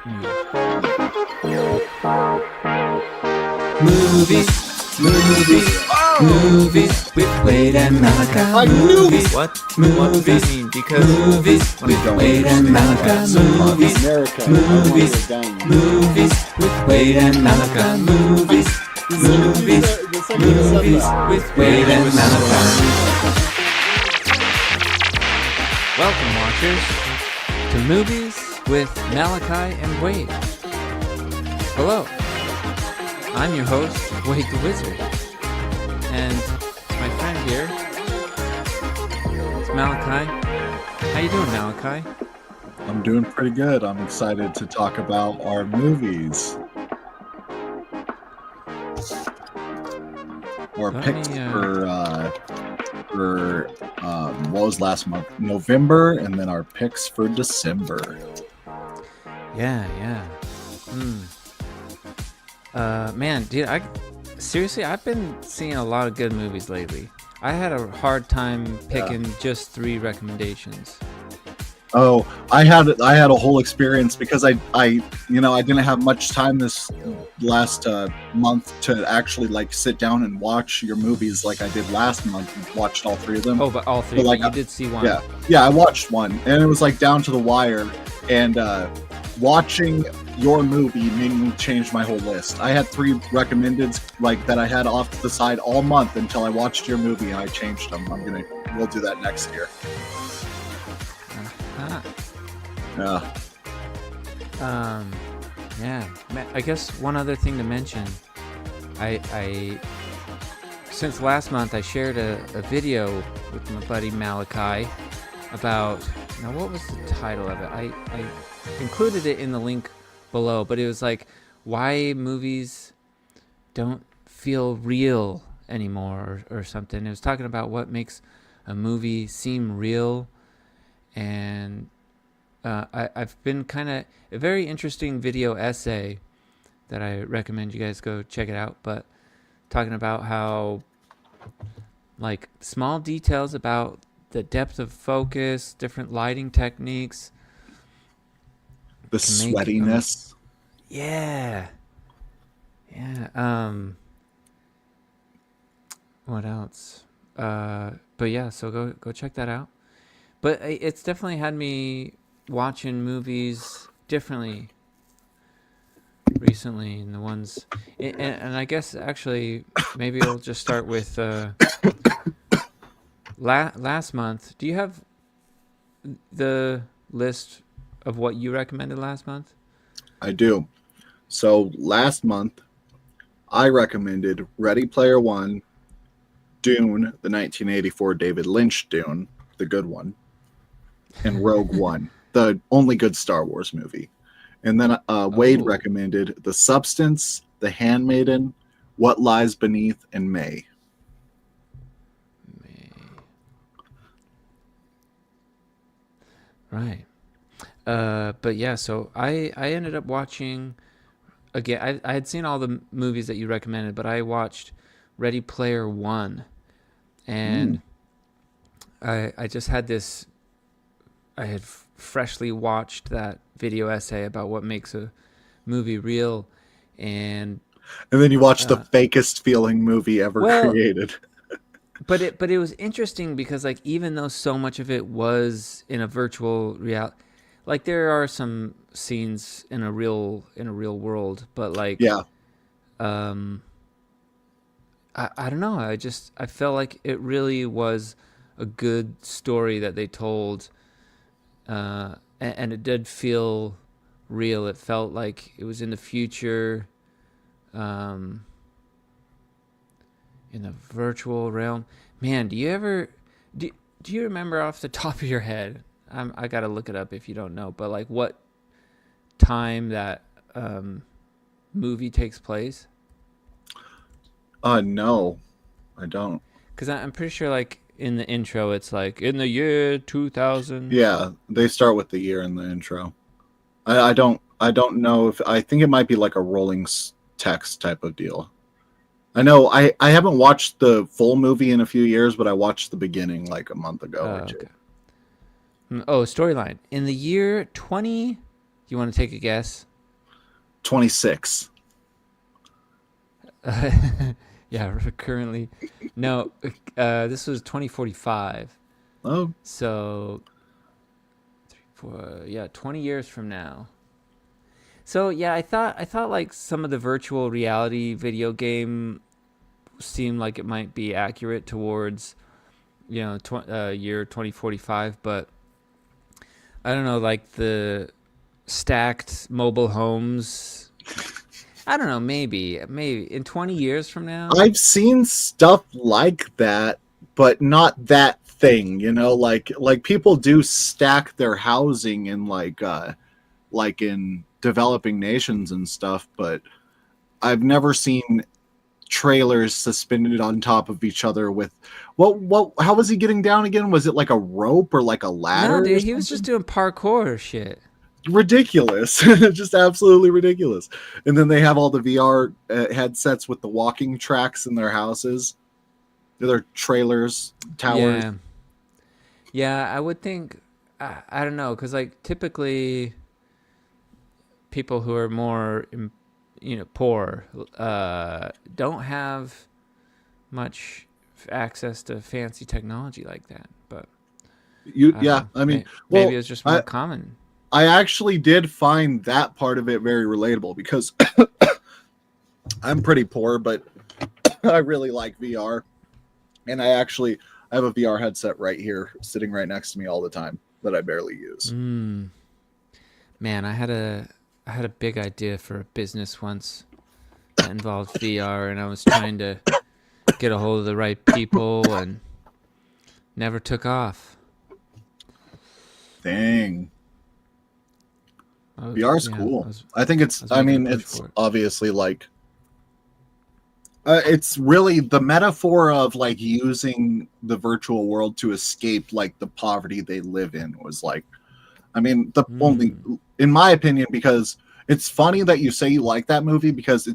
Movies with Wade and Maliki. Movies. What does that mean? Because movies with Wade and Maliki. Movies with Wade and Maliki. Movies with Wade and Maliki. Welcome, watchers, to Movies with Maliki and Wade. Hello, I'm your host, Wade the Wizard, and my friend here is Maliki. How you doing, Maliki? I'm doing pretty good. I'm excited to talk about our movies. Our picks for what was last month? November, and then our picks for December. Yeah. Man, dude, I've been seeing a lot of good movies lately. I had a hard time picking just 3 recommendations. Oh, I had a whole experience because I didn't have much time this last month to actually sit down and watch your movies like I did last month and watched all 3 of them. Oh, but all 3, but you did see one. Yeah, I watched one, and it was down to the wire, and watching your movie made me change my whole list. I had 3 recommended that I had off to the side all month until I watched your movie and I changed them. We'll do that next year. Yeah. Yeah. I guess one other thing to mention, I since last month I shared a video with my buddy Maliki about, what was the title of it? I included it in the link below, but it was why movies don't feel real anymore or something. It was talking about what makes a movie seem real, and I've been a very interesting video essay that I recommend you guys go check it out, but talking about how small details about the depth of focus, different lighting techniques, the sweatiness. Yeah. What else? But yeah, so go check that out. But it's definitely had me watching movies differently recently, and the ones, and I guess actually maybe we'll just start with last month. Do you have the list of what you recommended last month? I do. So last month, I recommended Ready Player One, Dune, the 1984 David Lynch Dune, the good one, and Rogue One, the only good Star Wars movie. And then Wade recommended The Substance, The Handmaiden, What Lies Beneath, and May. Right. But yeah, so I ended up watching, again, I had seen all the movies that you recommended, but I watched Ready Player One, and I just had this, I had freshly watched that video essay about what makes a movie real, and then you watched the fakest feeling movie ever created. But it was interesting because even though so much of it was in a virtual reality, there are some scenes in a real world, but I don't know. I felt like it really was a good story that they told, and it did feel real. It felt like it was in the future, in the virtual realm. Man, do you remember off the top of your head? I gotta look it up if you don't know, but what time that movie takes place? No, I don't. Because I'm pretty sure in the intro it's in the year 2000. Yeah, they start with the year in the intro. I don't know if, I think it might be a rolling text type of deal. I know I haven't watched the full movie in a few years, but I watched the beginning a month ago or 2. Okay. Oh, storyline. In the year 20... Do you want to take a guess? 26. Yeah, currently. No, this was 2045. Oh, So, 20 years from now. So yeah, I thought like some of the virtual reality video game seemed like it might be accurate towards year 2045, but I don't know, like the stacked mobile homes. I don't know, maybe in 20 years from now. I've seen stuff like that, but not that thing. Like people do stack their housing in like in developing nations and stuff, but I've never seen trailers suspended on top of each other with what how was he getting down again? Was it like a rope or like a ladder No, or dude, he was just something? doing parkour shit. Ridiculous. Just absolutely ridiculous. And then they have all the VR headsets with the walking tracks in their houses, their trailers, towers. Yeah. Yeah, I would think. I don't know, because like typically people who are more, poor, don't have much access to fancy technology like that. But I don't Yeah, know. I mean, Maybe well, it's just more I common. I actually did find that part of it very relatable because I'm pretty poor, but I really like VR, and I have a VR headset right here, sitting right next to me all the time that I barely use. Mm. Man, I had a big idea for a business once that involved VR, and I was trying to get a hold of the right people, and never took off. Dang, I was, VR is yeah, I cool. was, I think it's. I was I making a mean, push it's for it. obviously like it's really the metaphor of like using the virtual world to escape like the poverty they live in was like, I mean, the only, Mm. in my opinion, because it's funny that you say you like that movie because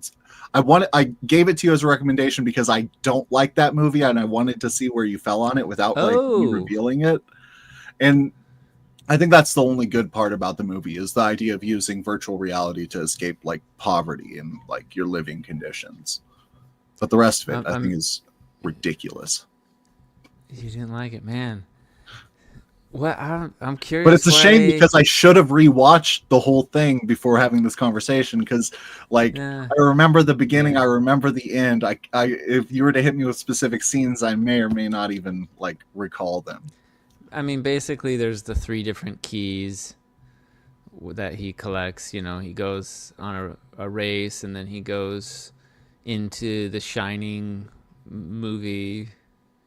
I gave it to you as a recommendation because I don't like that movie and I wanted to see where you fell on it without like me Oh, revealing it. And I think that's the only good part about the movie is the idea of using virtual reality to escape like poverty and like your living conditions. But the rest of it, I think, I'm. is ridiculous. You didn't like it, man. What? I'm But it's curious a shame why. because I should have rewatched the whole thing before having this conversation. Because, like, Nah. I remember the beginning, I Yeah. remember the end. If you were to hit me with specific scenes, I may or may not even like recall them. I mean, basically, there's the three different keys that he collects. He goes on a race, and then he goes into the Shining movie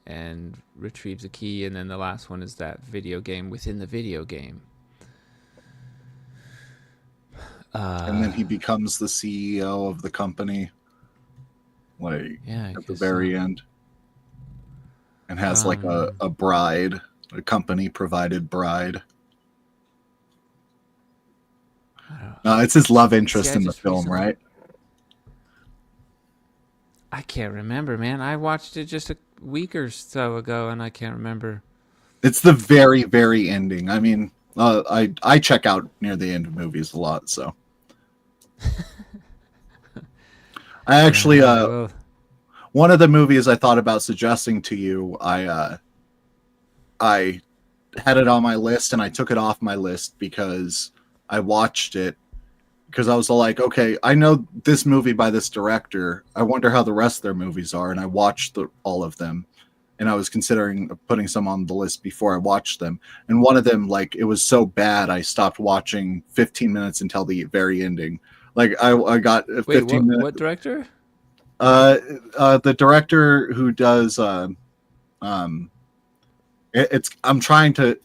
and retrieves a key, and then the last one is that video game within the video game. And then Uh, he becomes the CEO of the company, like yeah, I at the guess so. very end, and has like Um, a bride, a company provided bride. I don't. It's his love See, interest I in the just film, recently. right? I can't remember, man. I watched it just a week or so ago, and I can't remember. It's the very, very ending. I mean, I check out near the end of movies a lot, so I Yeah. actually All right. Well. one of the movies I thought about suggesting to you, I had it on my list and I took it off my list because I watched it because I was like, okay, I know this movie by this director. I wonder how the rest of their movies are, and I watched all of them, and I was considering putting some on the list before I watched them. And one of them, like, it was so bad, I stopped watching 15 minutes until the very ending. Like, I got Wait. 15 What? minutes. What director? The director who does um, it's I'm trying to.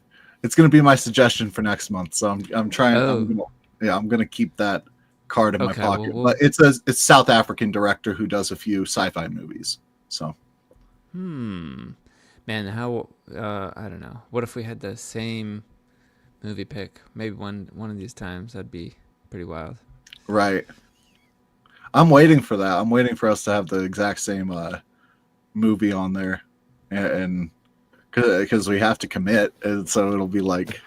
It's going to be my suggestion for next month. So I'm trying. Oh. I'm gonna keep that card in my Okay. Well. pocket. But it's South African director who does a few sci-fi movies. So Hmm. Man, how? I don't know. What if we had the same movie pick? Maybe one of these times. That'd be pretty wild. right, I'm waiting for that. I'm waiting for us to have the exact same movie on there, and because we have to commit, and so it'll be like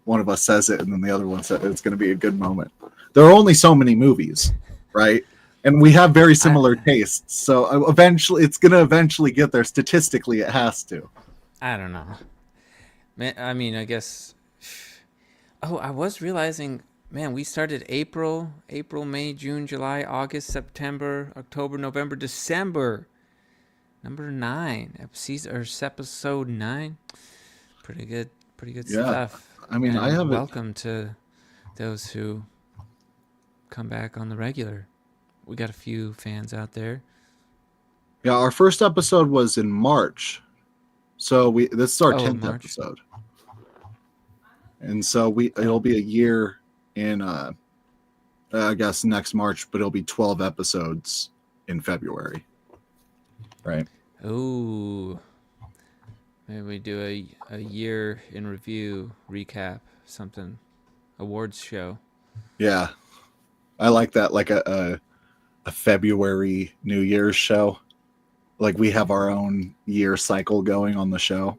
one of us says it, and then the other one says it's going to be a good moment. There are only so many movies. right? And we have very similar I tastes, so eventually it's gonna eventually get there. Statistically, it has to. I don't know. Man, I mean, I guess. Oh, I was realizing, man, we started April, May, June, July, August, September, October, November, December. Number 9, episode 9. Pretty good Yeah, stuff. I mean, I And haven't. welcome to those who come back on the regular. We got a few fans out there. Yeah, our first episode was in March, so we this is our Oh, 10th March. episode, and so we it'll Oh, be a year in I guess next March, but it'll be 12 episodes in February, right? oh. Maybe we do a year in review recap, something, awards show. Yeah, I like that, like a February New Year's show. Like we have our own year cycle going on the show.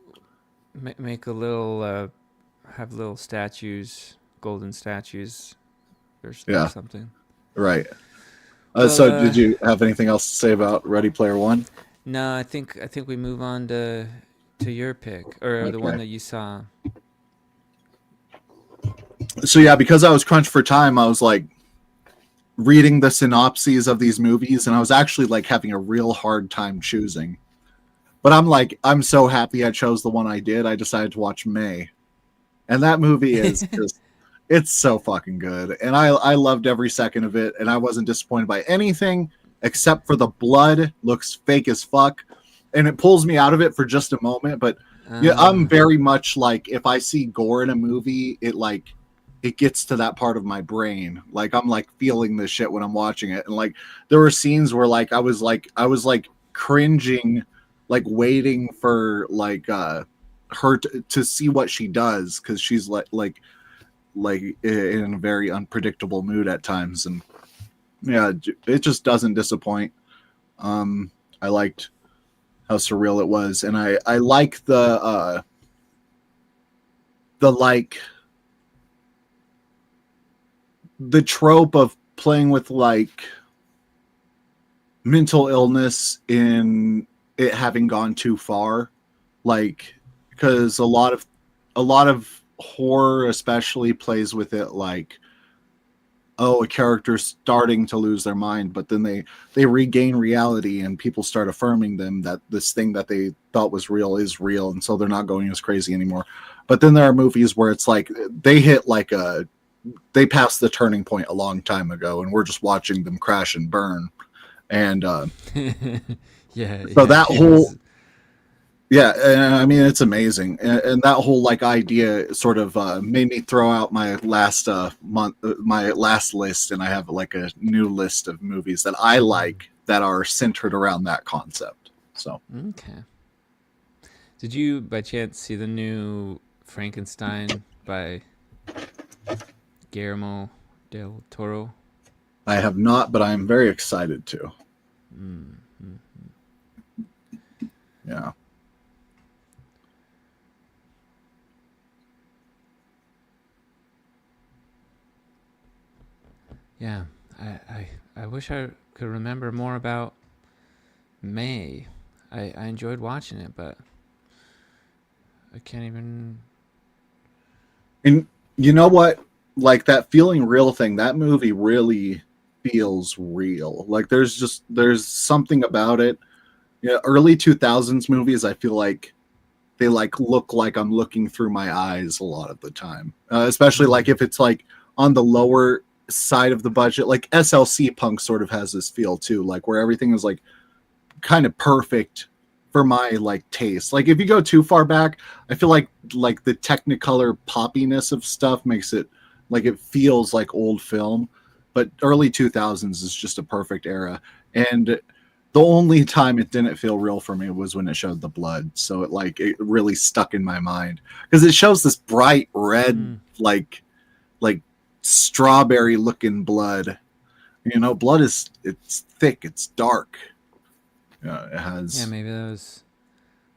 Make a little, have little statues, golden statues, or Yeah, something. right. Well, So did you have anything else to say about Ready Player One? no, I think we move on to your pick or the one Okay. that you saw. So yeah, because I was crunched for time, I was like reading the synopses of these movies, and I was actually like having a real hard time choosing. But I'm so happy I chose the one I did. I decided to watch May, and that movie is just it's so fucking good, and I loved every second of it, and I wasn't disappointed by anything except for the blood looks fake as fuck, and it pulls me out of it for just a moment. But yeah, I'm Uh, very much like if I see gore in a movie, it gets to that part of my brain. Like I'm like feeling this shit when I'm watching it, and like there were scenes where like I was like cringing, like waiting for like her to see what she does because she's like in a very unpredictable mood at times, and yeah, it just doesn't disappoint. I liked how surreal it was, and I like the like the trope of playing with like mental illness in it having gone too far, like because a lot of horror especially plays with it like, oh, a character's starting to lose their mind, but then they regain reality and people start affirming them that this thing that they thought was real is real, and so they're not going as crazy anymore. But then there are movies where it's like they hit like a they passed the turning point a long time ago, and we're just watching them crash and burn. And so yeah, that it whole was. yeah, I mean it's amazing, and that whole like idea sort of made me throw out my last my last list, and I have like a new list of movies that I like that are centered around that concept. So Okay. Did you, by chance, see the new Frankenstein by Guillermo del Toro? I have not, but I am very excited to. Mm-hmm. Yeah, Yeah, I wish I could remember more about May. I enjoyed watching it, but I can't even. and you know what? Like that feeling real thing. That movie really feels real. Like there's something about it. Yeah, early 2000s movies. I feel like they like look like I'm looking through my eyes a lot of the time, especially like Mm. if it's like on the lower side of the budget. Like SLC Punk sort of has this feel too, like where everything is like kind of perfect for my like taste. Like if you go too far back, I feel like the Technicolor poppiness of stuff makes it like it feels like old film. But early 2000s is just a perfect era, and the only time it didn't feel real for me was when it showed the blood. So it really stuck in my mind because it shows this bright red Mm. like strawberry looking blood. You know, blood is it's thick, it's dark. It Yeah, has maybe that was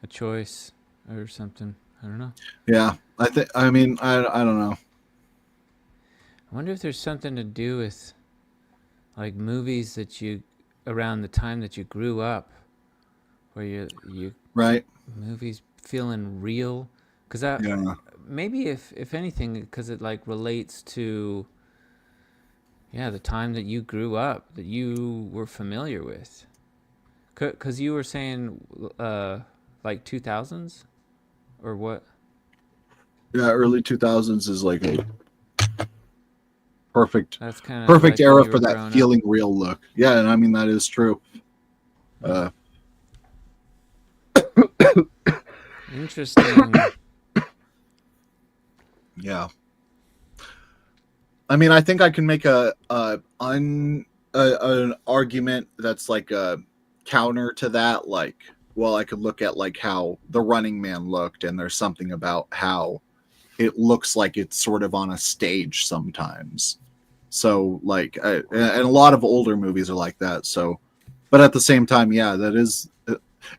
a choice or something. I don't know. yeah. I mean I don't know. I wonder if there's something to do with like movies that you around the time that you grew up, where you Right. movies feeling real, because that Yeah. maybe if anything, because it like relates to the time that you grew up, that you were familiar with. Because you were saying like 2000s or what? Yeah. Early 2000s is like a perfect That's kind of perfect like when era you for were that growing up. feeling real look. Yeah, and I mean that is true. Hmm. Uh, Interesting. yeah. I mean, I think I can make an argument that's like a counter to that. Like, well, I could look at like how the Running Man looked, and there's something about how it looks like it's sort of on a stage sometimes. So, like, and a lot of older movies are like that. So, but at the same time, yeah, that is,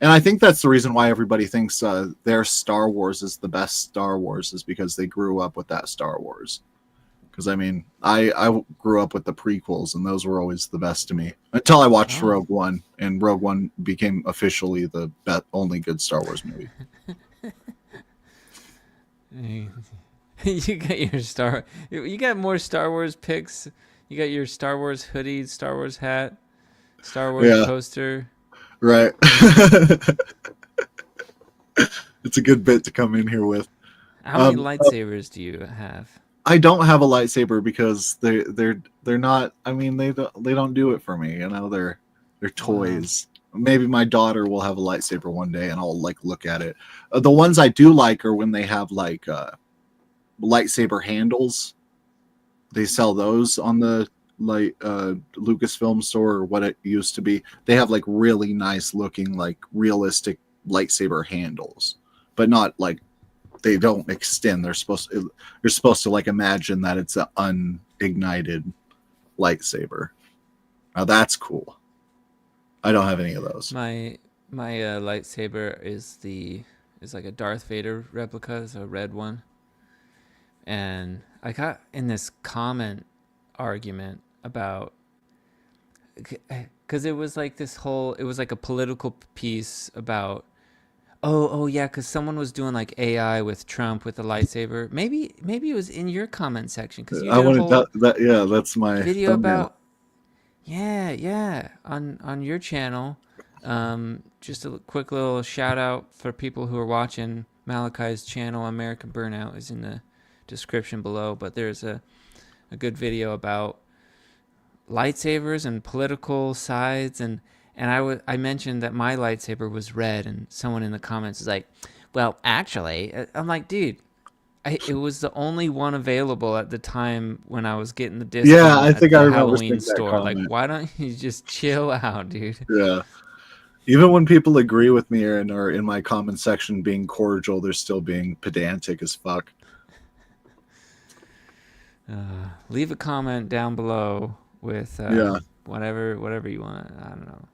and I think that's the reason why everybody thinks their Star Wars is the best Star Wars is because they grew up with that Star Wars. Because I mean, I grew up with the prequels, and those were always the best to me until I watched Oh. Rogue One, and Rogue One became officially the only good Star Wars movie. You got your Star. You got more Star Wars picks. You got your Star Wars hoodie, Star Wars hat, Star Wars Yeah, poster. right. It's a good bit to come in here with. How many Uh, lightsabers do you have? I don't have a lightsaber because they're not. I mean, they don't do it for me. You know, they're Wow. toys. Maybe my daughter will have a lightsaber one day, and I'll like look at it. The ones I do like are when they have like lightsaber handles. They sell those on the like Lucasfilm store or what it used to be. They have like really nice looking like realistic lightsaber handles, but not like they don't extend. You're supposed to like imagine that it's an unignited lightsaber. Now that's cool. I don't have any of those. My lightsaber is like a Darth Vader replica. It's a red one, and I got in this comment argument about because it was like this whole it was like a political piece about oh yeah, because someone was doing like AI with Trump with the lightsaber. Maybe it was in your comment section because you I did a wanted whole that. Yeah, that's my video thumbnail. about yeah on your channel. Just a quick little shout out for people who are watching. Malachi's channel, American Burnout, is in the description below. But there's a good video about lightsabers and political sides, and I mentioned that my lightsaber was red, and someone in the comments is like, well, actually, I'm like, dude, it was the only one available at the time when I was getting the Yeah, discount I at think I the remember Halloween seeing that store. Like, comment. why don't you just chill out, dude? Yeah. Even when people agree with me and are in my comment section being cordial, they're still being pedantic as fuck. Leave a comment down below with Yeah. whatever you want. I don't know.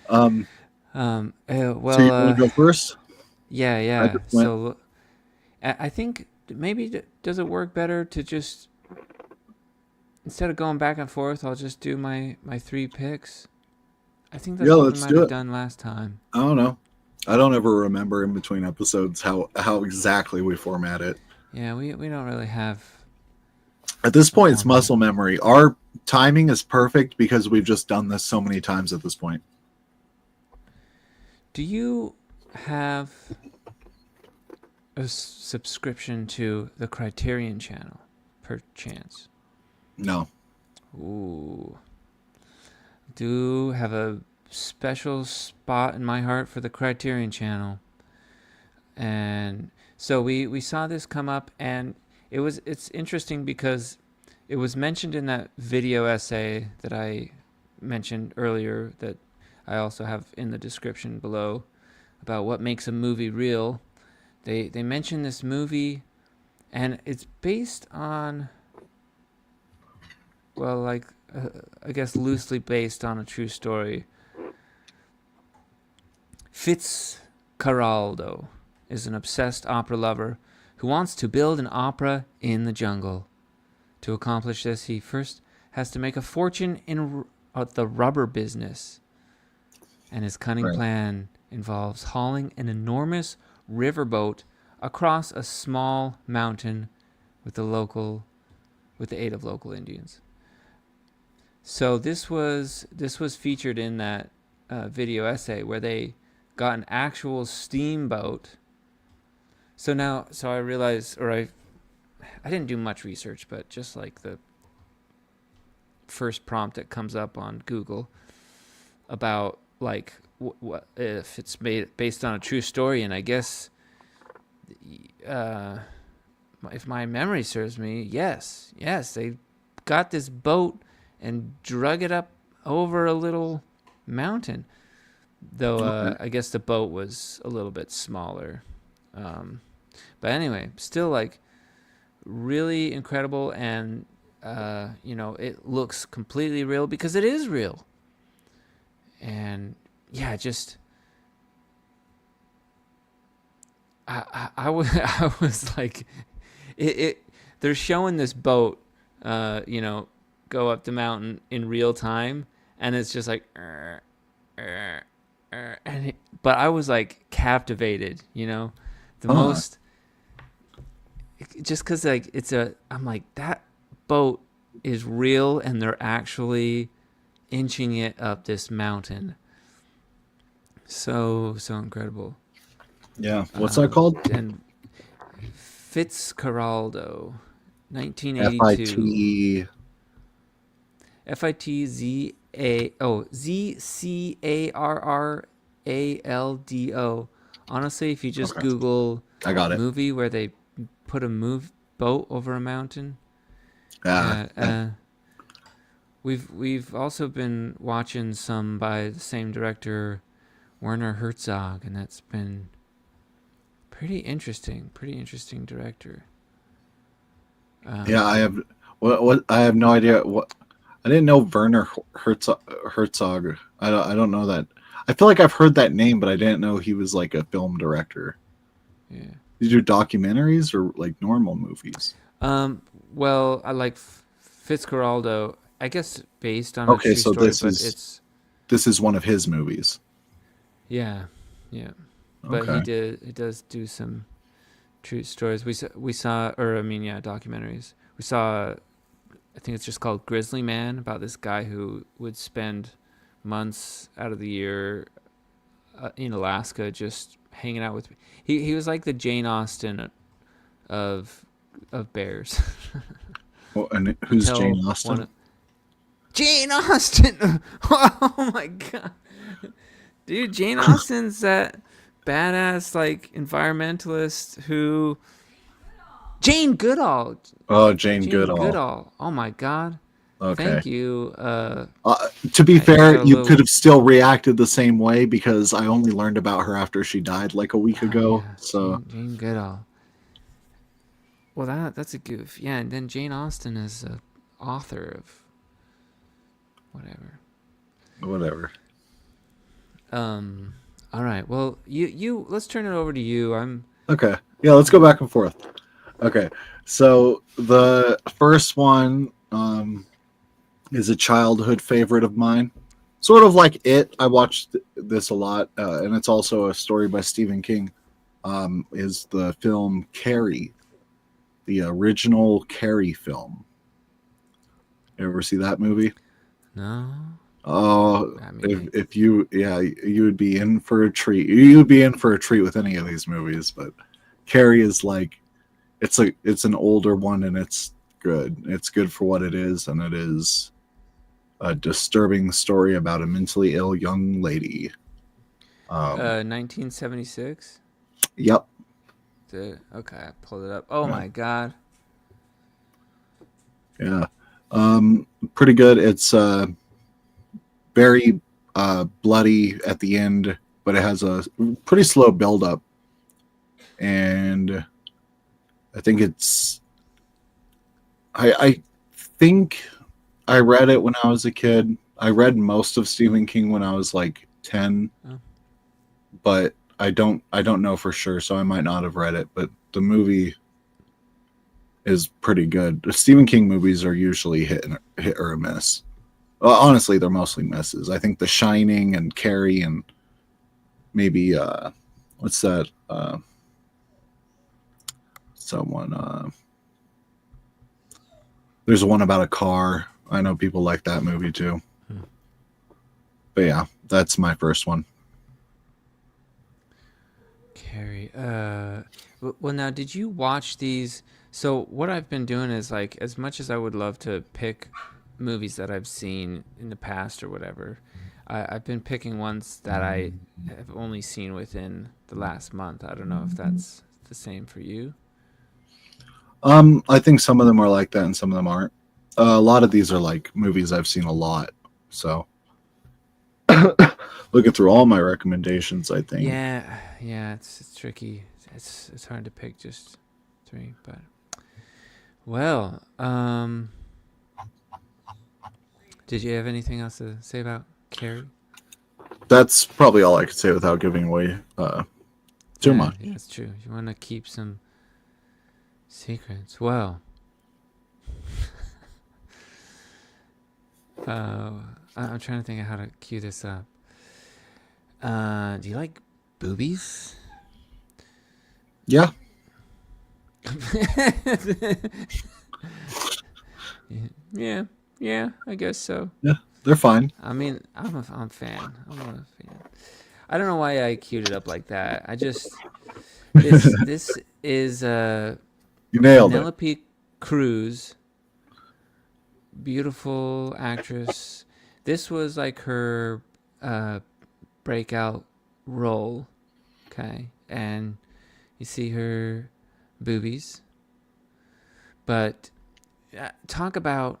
Um. So Well, you want to go first? I yeah. just went. So I think maybe does it work better to just instead of going back and forth, I'll just do my three picks. I think Yeah, that's what we let's might do have it. done last time. I don't know. I don't ever remember in between episodes how exactly we format it. Yeah, we don't really have At this a point, it's format. muscle memory. Our timing is perfect because we've just done this so many times at this point. Do you have a subscription to the Criterion channel, per chance? No. Ooh, do have a special spot in my heart for the Criterion channel. And so we saw this come up, and it's interesting because it was mentioned in that video essay that I mentioned earlier that I also have in the description below about what makes a movie real. They mention this movie, and it's based on, well, like I guess loosely based on a true story. Fitzcarraldo is an obsessed opera lover who wants to build an opera in the jungle. To accomplish this, he first has to make a fortune in the rubber business, and his cunning Right. plan involves hauling an enormous riverboat across a small mountain with the aid of local Indians. So this was featured in that video essay where they got an actual steamboat. So I realized, or I didn't do much research, but just like the first prompt that comes up on Google about like what if it's based on a true story, and I guess if my memory serves me, yes, they got this boat and drug it up over a little mountain. Though Okay. I guess the boat was a little bit smaller. But anyway, still like really incredible, and it looks completely real because it is real. And yeah, just I was like, they're showing this boat, go up the mountain in real time, and it's just like, but I was like captivated, the Huh. most, just because like I'm like, that boat is real, and they're actually inching it up this mountain. So incredible. Yeah. What's that called? And Fitzcarraldo, F I 1982. T. Fitzacraldo. Honestly, if you just Okay. Google I got it. movie where they put a boat over a mountain, Yeah. yeah. Yeah. We've also been watching some by the same director, Werner Herzog, and that's been pretty interesting. Pretty interesting director. Yeah. I have. What? I have no idea. What? I didn't know Werner Herzog. I don't know that. I feel like I've heard that name, but I didn't know he was like a film director. Yeah. Did you do documentaries or like normal movies? Well, I like Fitzcarraldo. I guess based on a Okay, true so story, this but is it's this is one of his movies. yeah, yeah. But Okay. he does do some true stories. Or I mean, yeah, documentaries. We saw, I think it's just called Grizzly Man, about this guy who would spend months out of the year in Alaska just hanging out with. He was like the Jane Austen of bears. Well, and who's Jane Until Austen? Jane Austen. Oh my god, dude! Jane Austen's that badass like environmentalist who. Jane Goodall. Oh, Jane Jane Goodall. Goodall. Oh my god. Okay. Thank you. To be I got fair, a you could little. have still reacted the same way because I only learned about her after she died like a week Oh ago. yeah, So Jane Goodall. Well, that's a goof. Yeah, and then Jane Austen is a author of whatever. whatever. All right. Well, you let's turn it over to you. Okay. Yeah, let's go back and forth. Okay. So the first one is a childhood favorite of mine. Sort of like It. I watched this a lot, and it's also a story by Stephen King. Is the film Carrie, the original Carrie film. You ever see that movie? no. Oh, I mean, if you, yeah, you would be in for a treat. You would be in for a treat with any of these movies, but Carrie is like, it's an older one and it's good. It's good for what it is, and it is a disturbing story about a mentally ill young lady. 1976. Yep. Okay, I pulled it up. Oh Yeah. my god. Yeah. Pretty good. It's very bloody at the end, but it has a pretty slow build up. And I think I think I read it when I was a kid. I read most of Stephen King when I was like 10, Oh. but I don't know for sure, so I might not have read it. But the movie is pretty good. The Stephen King movies are usually hit or a miss. Well, honestly, they're mostly misses. I think The Shining and Carrie and maybe what's that? Someone there's one about a car. I know people like that movie too. But yeah, that's my first one. Carrie. Well, now, did you watch these? So what I've been doing is like, as much as I would love to pick movies that I've seen in the past or whatever, I've been picking ones that I have only seen within the last month. I don't know if that's the same for you. I think some of them are like that and some of them aren't. A lot of these are like movies I've seen a lot. So looking through all my recommendations, I think. Yeah, it's tricky. It's hard to pick just three, but well, did you have anything else to say about Carrie? That's probably all I could say without giving away too much. Yeah, that's true. You want to keep some secrets. Well, I'm trying to think of how to cue this up. Do you like boobies? Yeah. Yeah, I guess so. Yeah, they're fine. I mean, I'm a fan. I'm a fan. I don't know why I queued it up like that. I just this is You nailed it. Penelope Cruz, beautiful actress. This was like her breakout role, okay? And you see her boobies. But talk about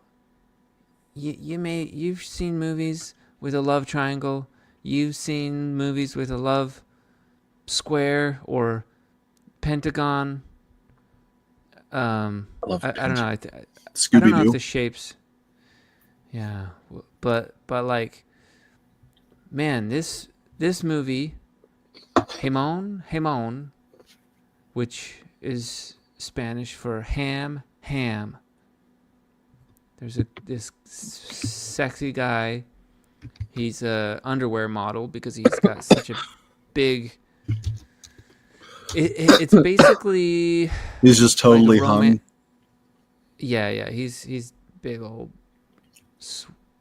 you've seen movies with a love triangle. You've seen movies with a love square or pentagon. I don't know. I don't know if the shapes. Yeah, but like, man, this movie, Hamon, which is Spanish for ham. There's this sexy guy. He's a underwear model because he's got such a big. It's basically. He's just totally like hung. Yeah. He's big old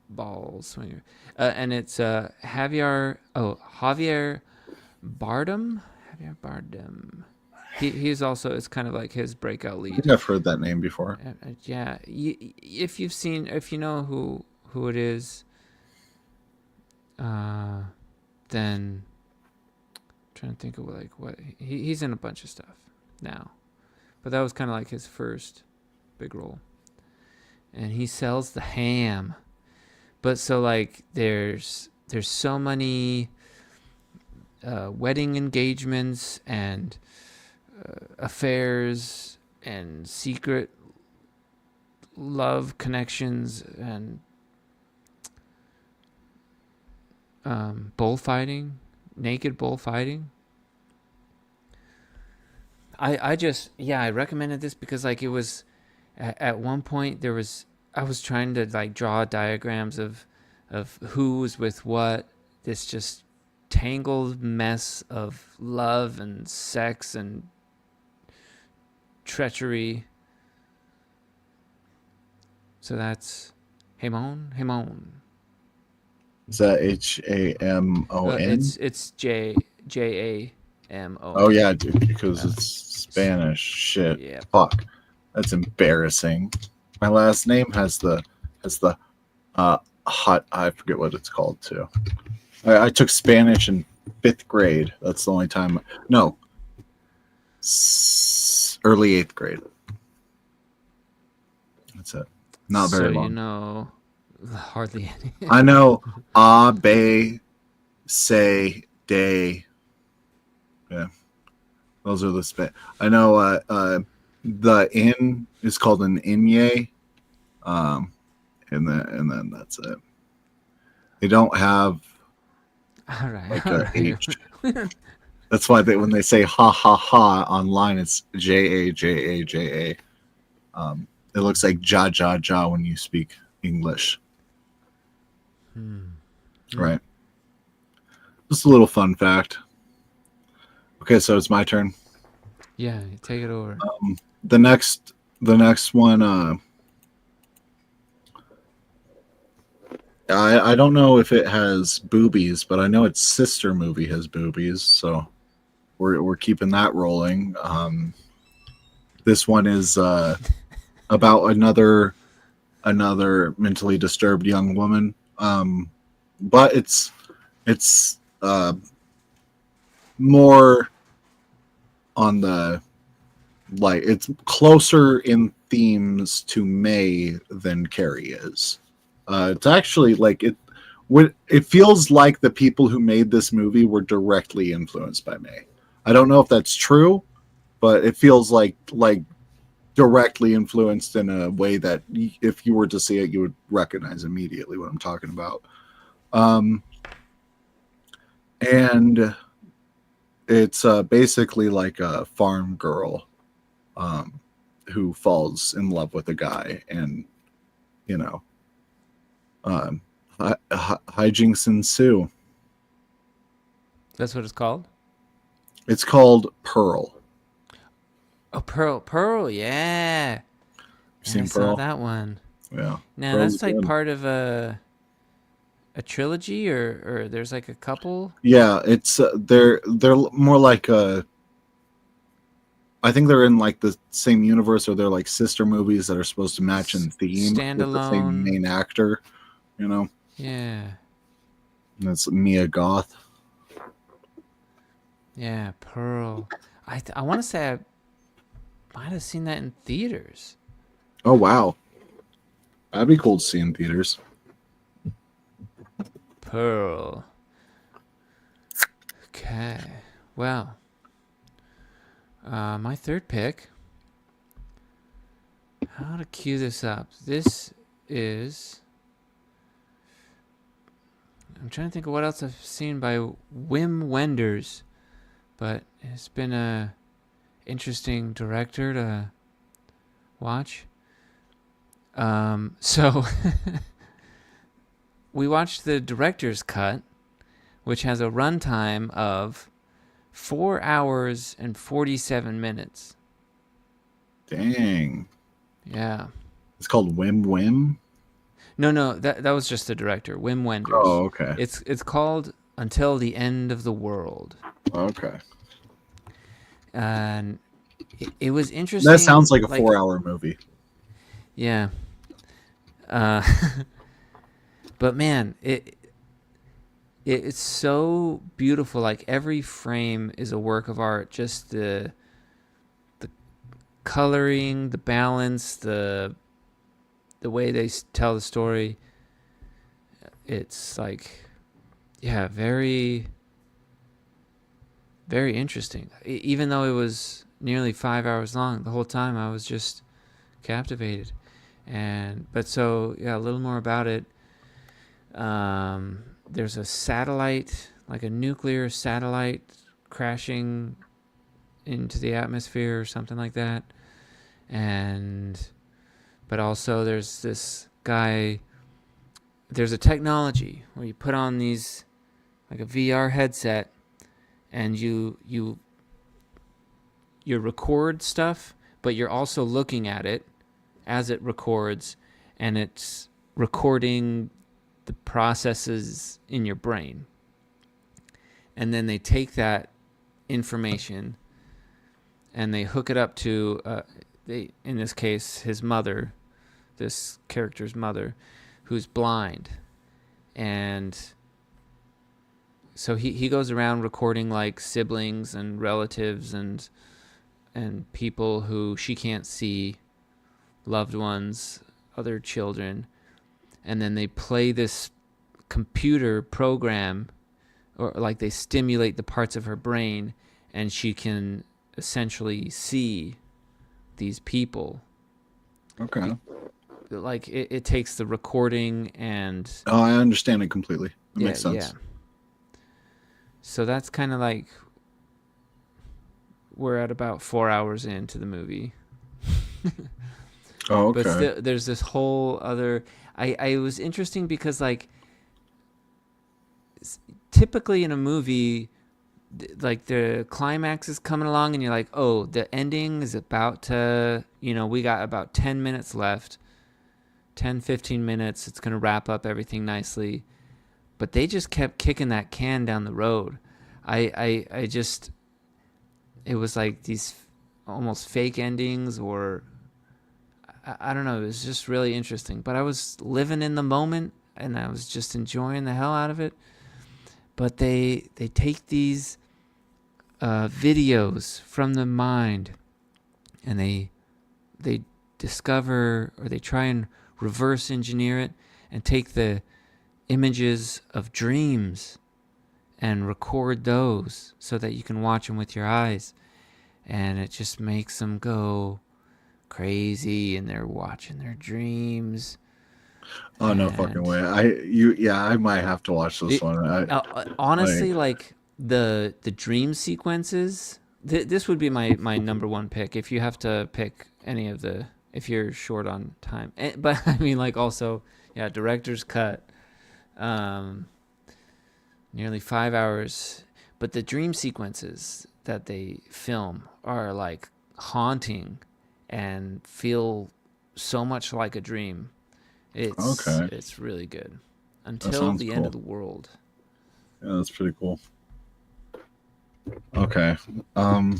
ball swinger, and it's Javier Bardem. Javier Bardem. He's also, it's kind of like his breakout lead. I think I've heard that name before. Yeah, if you know who it is, then I'm trying to think of like what he's in a bunch of stuff now, but that was kind of like his first big role, and he sells the ham. But so like there's so many wedding engagements and affairs and secret love connections and bullfighting, naked bullfighting. I recommended this because like it was at one point I was trying to like draw diagrams of who was with what. This just tangled mess of love and sex and treachery. So that's Hamon. Is that Hamon? It's Jamon. Oh yeah, dude, because it's Spanish. Shit. Yeah. Fuck. That's embarrassing. My last name has the hot. I forget what it's called too. I took Spanish in 5th grade. That's the only time. No. Early 8th grade. That's it. Not very long. You know, hardly any. I know a, be, say, day. Yeah. Those are the I know the in is called an inye. And then that's it. They don't have All right. like a H. That's why when they say ha ha ha online, it's JA. It looks like ja ja ja when you speak English. Right. Just a little fun fact. Okay, so it's my turn. Yeah, take it over. The next one. I don't know if it has boobies, but I know its sister movie has boobies, so we're keeping that rolling. This one is about another mentally disturbed young woman, but it's more on the like it's closer in themes to May than Carrie is. It's actually like it feels like the people who made this movie were directly influenced by May. I don't know if that's true, but it feels like directly influenced in a way that if you were to see it, you would recognize immediately what I'm talking about. And it's basically like a farm girl who falls in love with a guy, and you know, hijinks ensue. That's what it's called? It's called Pearl. Oh, Pearl, yeah. You've Man, I seen saw Pearl? that one. Yeah. Now Pearl's that's like good. part of a trilogy, or there's like a couple. Yeah, it's they're more like I think they're in like the same universe, or they're like sister movies that are supposed to match in theme with the same Standalone. main actor. You know, Yeah, and it's Mia Goth. yeah, Pearl. I want to say I might have seen that in theaters. Oh wow, that'd be cool to see in theaters. Pearl. Okay. Well, my third pick. How to cue this up? This is. I'm trying to think of what else I've seen by Wim Wenders, but it's been a interesting director to watch. So we watched the director's cut, which has a runtime of 4 hours and 47 minutes. Dang, Yeah. it's called Wim Wim. No, that was just the director, Wim Wenders. Oh, okay, It's called Until the End of the World. okay. And it was interesting. That sounds like a 4-hour movie. Yeah. Uh, but man, it's so beautiful. Like every frame is a work of art. Just the coloring, the balance, the way they tell the story. It's like, yeah, very, very interesting. Even though it was nearly 5 hours long, the whole time I was just captivated. But so yeah, a little more about it. There's a satellite, like a nuclear satellite, crashing into the atmosphere or something like that. But also there's this guy. There's a technology where you put on these, like a VR headset, and you record stuff, but you're also looking at it as it records, and it's recording the processes in your brain. And then they take that information and they hook it up to, in this case, his mother, this character's mother, who's blind. And so he goes around recording like siblings and relatives and people who she can't see, loved ones, other children, and then they play this computer program, or like they stimulate the parts of her brain, and she can essentially see these people. Okay. Like it takes the recording and Oh, I understand it completely. It makes sense. Yeah. So that's kind of like, we're at about 4 hours into the movie. Oh, But okay. still, there's this whole other. I it was interesting because like typically in a movie, like the climax is coming along and you're like, oh, the ending is about to, we got about 10 minutes left, 10-15 minutes. It's going to wrap up everything nicely. But they just kept kicking that can down the road. I just, it was like these almost fake endings, or I don't know. It was just really interesting. But I was living in the moment and I was just enjoying the hell out of it. But they take these videos from the mind, and they discover, or they try and reverse engineer it and take the images of dreams and record those so that you can watch them with your eyes, and it just makes them go crazy and they're watching their dreams. Oh, no fucking And way. Yeah, I might have to watch this it, one. honestly, like the dream sequences, this would be my number one pick if you have to pick any of the, if you're short on time. But I mean, like, also, yeah, director's cut, um nearly 5 hours. But the dream sequences that they film are like haunting and feel so much like a dream. it's Okay, it's really good that until sounds the end of cool. the world. Yeah, that's pretty cool. Okay. Um,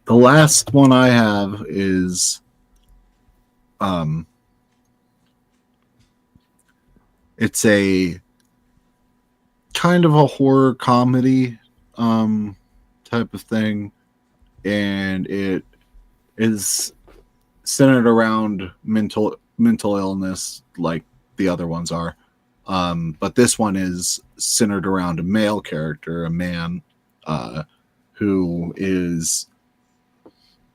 the last one I have is um, it's a kind of a horror comedy type of thing, and it is centered around mental illness, like the other ones are. But this one is centered around a male character, a man, uh, who is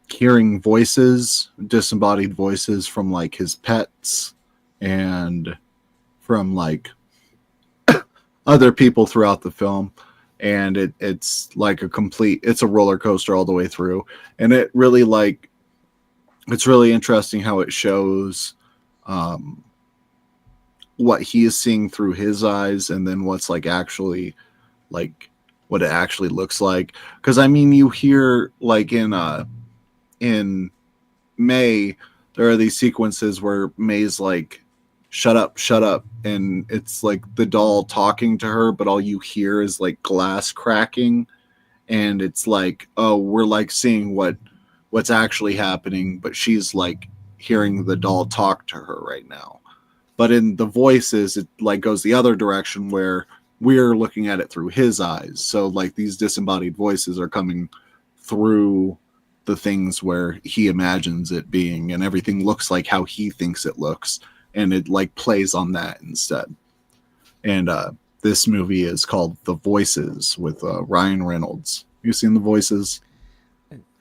hearing voices, disembodied voices from like his pets and from like other people throughout the film. And it's like it's a roller coaster all the way through. And it's really interesting how it shows um, what he is seeing through his eyes, and then what's like actually like what it actually looks like. Because I mean, you hear like in May, there are these sequences where May's like, shut up. And it's like the doll talking to her, but all you hear is like glass cracking. And it's like, oh, we're like seeing what's actually happening, but she's like hearing the doll talk to her right now. But in the voices, it like goes the other direction where we're looking at it through his eyes. So like these disembodied voices are coming through the things where he imagines it being, and everything looks like how he thinks it looks, and it like plays on that instead. And this movie is called The Voices with Ryan Reynolds. You seen The Voices?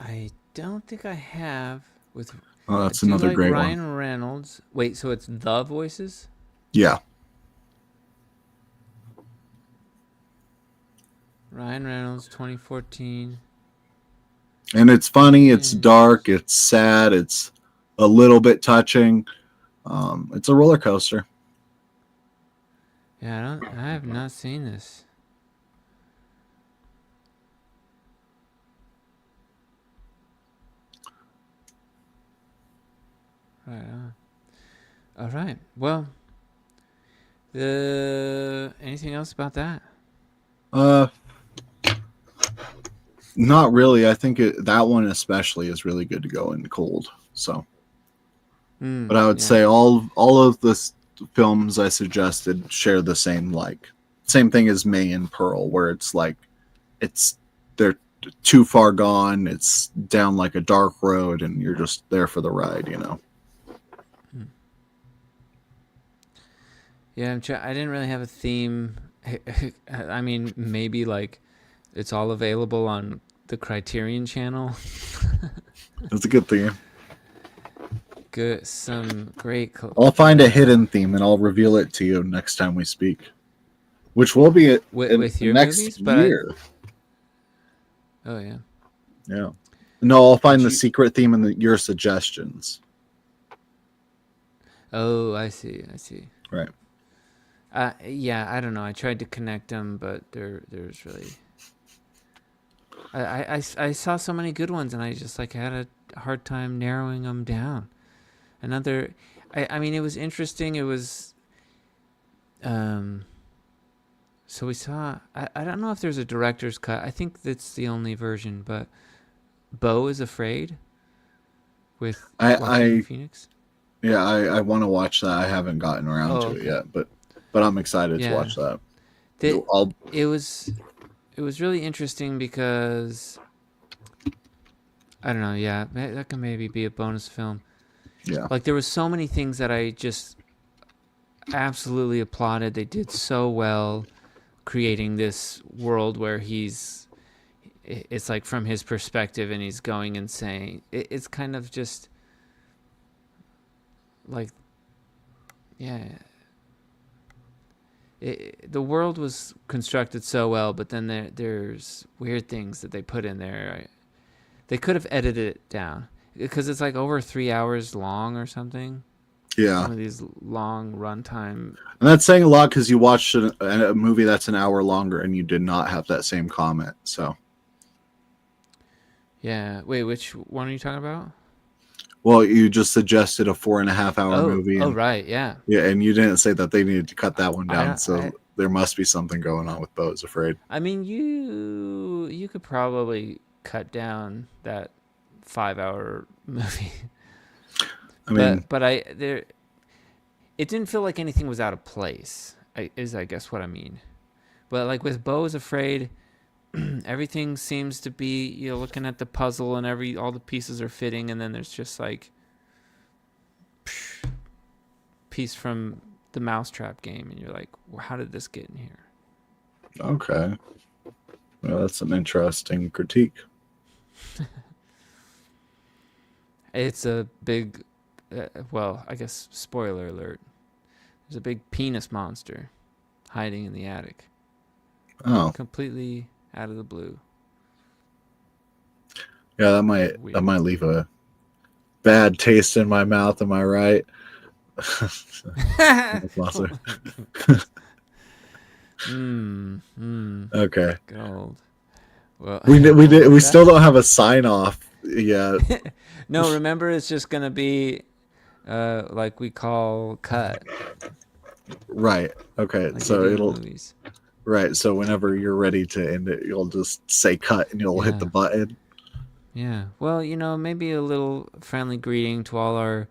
I don't think I have. With Oh, I that's do another like great one. Ryan Reynolds. Wait, so it's The Voices? Yeah. Ryan Reynolds, 2014. And it's funny, it's Yeah, dark, it's sad, it's a little bit touching. It's a roller coaster. I have not seen this. Right on. All right. Well, anything else about that? Uh, Not really. I think that one especially is really good to go in cold. So, but I would Yeah. say all of the films I suggested share the same thing as May and Pearl, where it's like it's they're too far gone. It's down like a dark road, and you're just there for the ride. You know. Hmm. Yeah, I didn't really have a theme. I mean, maybe like it's all available on the Criterion channel. It's a good theme. Good, some great. I'll find a hidden theme and I'll reveal it to you next time we speak, which will be in with your next movies, year. Oh yeah. Yeah. No, I'll Did find the you? secret theme in your suggestions. Oh, I see. I see. Right. Yeah, I don't know. I tried to connect them, but there's really. I saw so many good ones, and I just like had a hard time narrowing them down. Another, I mean, it was interesting. It was, um, so we saw. I don't know if there's a director's cut. I think that's the only version, but Beau is Afraid with Joaquin I Phoenix. yeah, I want to watch that. I haven't gotten around Oh, to it okay. yet, but I'm excited to Yeah, watch that. that I'll it was it was really interesting because I don't know. Yeah, that can maybe be a bonus film. yeah. Like there was so many things that I just absolutely applauded. They did so well creating this world where it's like from his perspective and he's going and saying it's kind of just like yeah the world was constructed so well, but then there's weird things that they put in there. They could have edited it down because it's like over 3 hours long or something. Yeah. One of these long runtime. And that's saying a lot because you watched a movie that's an hour longer and you did not have that same comment. So, Yeah. Wait, which one are you talking about? well, you just suggested a 4.5 hour movie, Oh, and right. Yeah. yeah, and you didn't say that they needed to cut that one I down. don't. So there must be something going on with Beau's Afraid. I mean, you could probably cut down that 5 hour movie, I mean, but I there. It didn't feel like anything was out of place. I guess what I mean. But like with Beau's Afraid, everything seems to be you're looking at the puzzle and all the pieces are fitting, and then there's just like piece from the Mousetrap game, and you're like, well, how did this get in here? okay. Well, that's an interesting critique. It's a big, well, I guess spoiler alert. There's a big penis monster hiding in the attic, Oh, completely out of the blue. yeah, that Weird. might leave a bad taste in my mouth. Am I right? Monster. Okay. Gold. Well, We still don't have a sign off yet. No, remember, it's just gonna be like we call cut. Right. Okay. Like So they do in it'll movies. right. So whenever you're ready to end it, you'll just say cut and you'll hit the Yeah. button. Yeah. Well, maybe a little friendly greeting to all our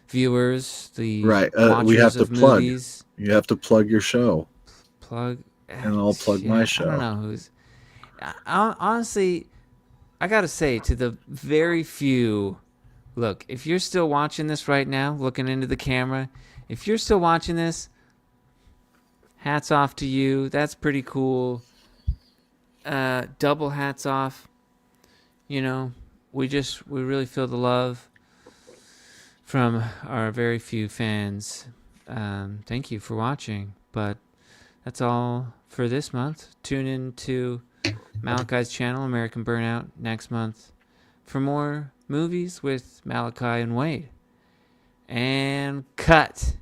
viewers, the Right. watchers We have to of plug. movies. You have to plug your show. Plug. And I'll plug my I show. don't know who's. Honestly, I gotta say, to the very few, look, if you're still watching this right now, looking into the camera, if you're still watching this, hats off to you. That's pretty cool. Double hats off. We really feel the love from our very few fans. Thank you for watching. But that's all for this month. Tune in to Malachi's channel, American Burnout, next month for more movies with Malachi and Wade. And cut.